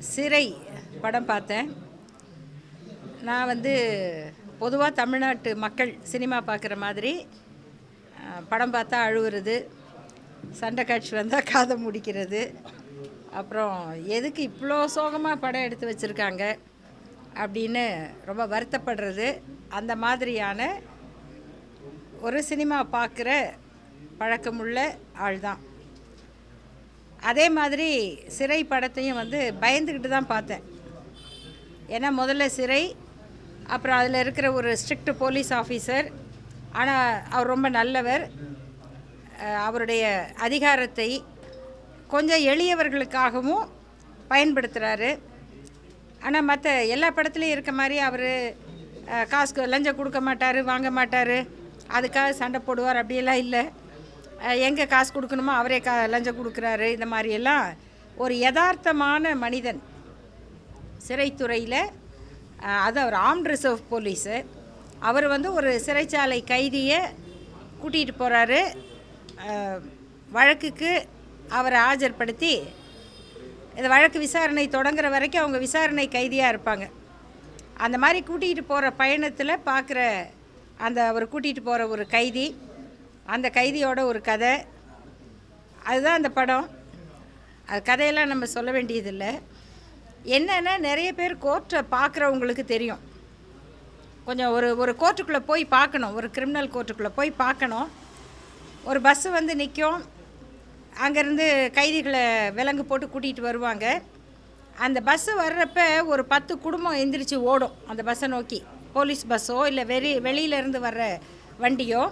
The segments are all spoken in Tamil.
சிறை படம் பார்த்தேன். நான் பொதுவாக தமிழ்நாட்டு மக்கள் சினிமா பார்க்குற மாதிரி படம் பார்த்தா அழுவுறது, சண்டை காட்சி வந்தால் காதை முடிக்கிறது, அப்புறம் எதுக்கு இவ்வளோ சோகமாக படம் எடுத்து வச்சுருக்காங்க அப்படின்னு ரொம்ப வருத்தப்படுறது, அந்த மாதிரியான ஒரு சினிமா பார்க்குற பழக்கமுள்ள ஆள் தான். அதே மாதிரி சிறை படத்தையும் பயந்துக்கிட்டு தான் பார்த்தேன். ஏன்னா முதல்ல சிறை, அப்புறம் அதில் இருக்கிற ஒரு ஸ்ட்ரிக்ட் போலீஸ் ஆஃபீஸர், ஆனால் அவர் ரொம்ப நல்லவர். அவருடைய அதிகாரத்தை கொஞ்சம் எளியவர்களுக்காகவும் பயன்படுத்துகிறாரு. ஆனால் மற்ற எல்லா படத்துலையும் இருக்க மாதிரி அவர் காசு லஞ்சம் கொடுக்க மாட்டார், வாங்க மாட்டார், அதுக்காக சண்டை போடுவார், அப்படியெல்லாம் இல்லை. எங்கே காசு கொடுக்கணுமோ அவரே லஞ்சம் கொடுக்குறாரு. இந்த மாதிரியெல்லாம் ஒரு யதார்த்தமான மனிதன் சிறைத்துறையில். அது அவர் ஆர்ம்ட் ரிசர்வ் போலீஸு. அவர் ஒரு சிறைச்சாலை கைதியை கூட்டிகிட்டு போகிறாரு. வழக்குக்கு அவரை ஆஜர்படுத்தி இந்த வழக்கு விசாரணை தொடங்குற வரைக்கும் அவங்க விசாரணை கைதியாக இருப்பாங்க. அந்த மாதிரி கூட்டிகிட்டு போகிற பயணத்தில் பார்க்குற அவர் கூட்டிகிட்டு போகிற ஒரு கைதி, அந்த கைதியோட ஒரு கதை, அதுதான் அந்த படம். அது கதையெல்லாம் நம்ம சொல்ல வேண்டியதில்லை. என்னென்னா, நிறைய பேர் கோர்ட்டை பார்க்குறவங்களுக்கு தெரியும். கொஞ்சம் ஒரு கோர்ட்டுக்குள்ளே போய் பார்க்கணும், ஒரு கிரிமினல் கோர்ட்டுக்குள்ளே போய் பார்க்கணும். ஒரு பஸ்ஸு நிற்கும், அங்கேருந்து கைதிகளை விலங்கு போட்டு கூட்டிகிட்டு வருவாங்க. அந்த பஸ்ஸு வர்றப்ப ஒரு 10 குடும்பம் எந்திரிச்சு ஓடும் அந்த பஸ்ஸை நோக்கி. போலீஸ் பஸ்ஸோ இல்லை வெளியிலேருந்து வர்ற வண்டியோ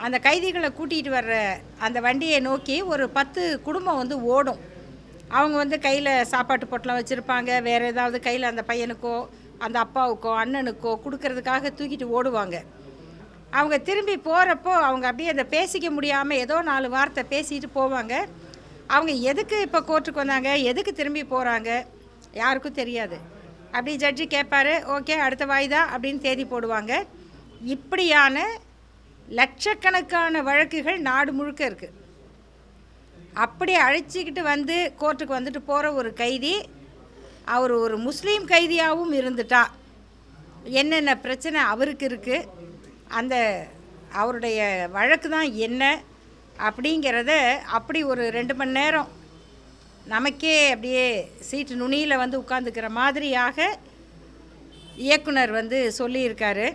அந்த கைதிகளை கூட்டிகிட்டு வர்ற அந்த வண்டியை நோக்கி ஒரு 10 குடும்பம் ஓடும். அவங்க கையில் சாப்பாட்டு பொட்டலம் வச்சுருப்பாங்க, வேறு ஏதாவது கையில் அந்த பையனுக்கோ அந்த அப்பாவுக்கோ அண்ணனுக்கோ கொடுக்கறதுக்காக தூக்கிட்டு ஓடுவாங்க. அவங்க திரும்பி போகிறப்போ அவங்க அப்படியே அதை பேசிக்க முடியாமல் ஏதோ 4 வார்த்தை பேசிட்டு போவாங்க. அவங்க எதுக்கு இப்போ கோர்ட்டுக்கு வந்தாங்க, எதுக்கு திரும்பி போகிறாங்க, யாருக்கும் தெரியாது. அப்படி ஜட்ஜி கேட்பார், ஓகே அடுத்த வாய்தா அப்படின்னு தேதி போடுவாங்க. இப்படியான லட்சக்கணக்கான வழக்குகள் நாடு முழுக்க இருக்குது. அப்படி அழைச்சிக்கிட்டு கோர்ட்டுக்கு வந்துட்டு போகிற ஒரு கைதி, அவர் ஒரு முஸ்லீம் கைதியாகவும் இருந்துட்டா என்னென்ன பிரச்சனை அவருக்கு இருக்குது, அந்த அவருடைய வழக்கு தான் என்ன அப்படிங்கிறத அப்படி ஒரு 2 மணி நேரம் நமக்கே அப்படியே சீட்டு நுனியில் உட்காந்துக்கிற மாதிரியாக இயக்குனர் சொல்லியிருக்காரு.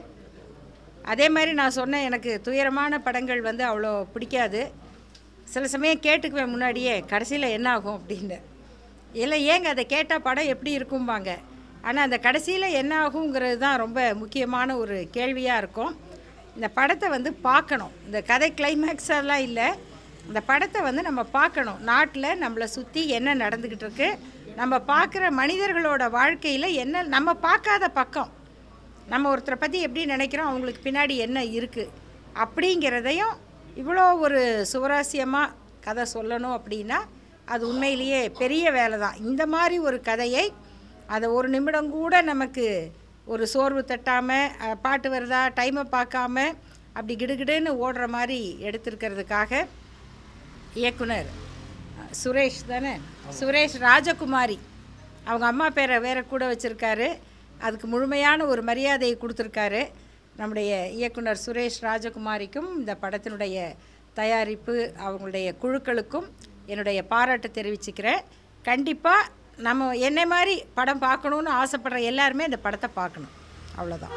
அதே மாதிரி நான் சொன்னேன், எனக்கு துயரமான படங்கள் அவ்வளோ பிடிக்காது. சில சமயம் கேட்டுக்குவேன் முன்னாடியே, கடைசியில் என்ன ஆகும் அப்படின்னு. இல்லை ஏங்க அதை கேட்டால் படம் எப்படி இருக்கும்பாங்க. ஆனால் அந்த கடைசியில் என்ன ஆகுங்கிறது தான் ரொம்ப முக்கியமான ஒரு கேள்வியாக இருக்கும். இந்த படத்தை பார்க்கணும். இந்த கதை கிளைமேக்ஸ் எல்லாம் இல்லை, இந்த படத்தை நம்ம பார்க்கணும். நாட்டில் நம்மளை சுற்றி என்ன நடந்துக்கிட்டு இருக்கு, நம்ம பார்க்குற மனிதர்களோட வாழ்க்கையில் என்ன நம்ம பார்க்காத பக்கம், நம்ம ஒருத்தரை பற்றி எப்படி நினைக்கிறோம், அவங்களுக்கு பின்னாடி என்ன இருக்குது அப்படிங்கிறதையும் இவ்வளோ ஒரு சுவாரஸ்யமாக கதை சொல்லணும் அப்படின்னா அது உண்மையிலேயே பெரிய வேலை தான். இந்த மாதிரி ஒரு கதையை அதை ஒரு நிமிடம் கூட நமக்கு ஒரு சோர்வு தட்டாமல், பாட்டு வருதா டைமை பார்க்காம அப்படி கிடுகிடுன்னு ஓடுற மாதிரி எடுத்திருக்கிறதுக்காக இயக்குனர் சுரேஷ் தானே, சுரேஷ் ராஜகுமாரி, அவங்க அம்மா பேரை வேறு கூட வச்சுருக்காரு. அதுக்கு முழுமையான ஒரு மரியாதையை கொடுத்துருக்காரு. நம்முடைய இயக்குனர் சுரேஷ் ராஜகுமாரிக்கும் இந்த படத்தினுடைய தயாரிப்பு அவங்களுடைய குழுக்களுக்கும் என்னுடைய பாராட்டு தெரிவிச்சுக்கிறேன். கண்டிப்பாக நம்ம என்னை மாதிரி படம் பார்க்கணுன்னு ஆசைப்படுற எல்லாருமே இந்த படத்தை பார்க்கணும். அவ்வளோதான்.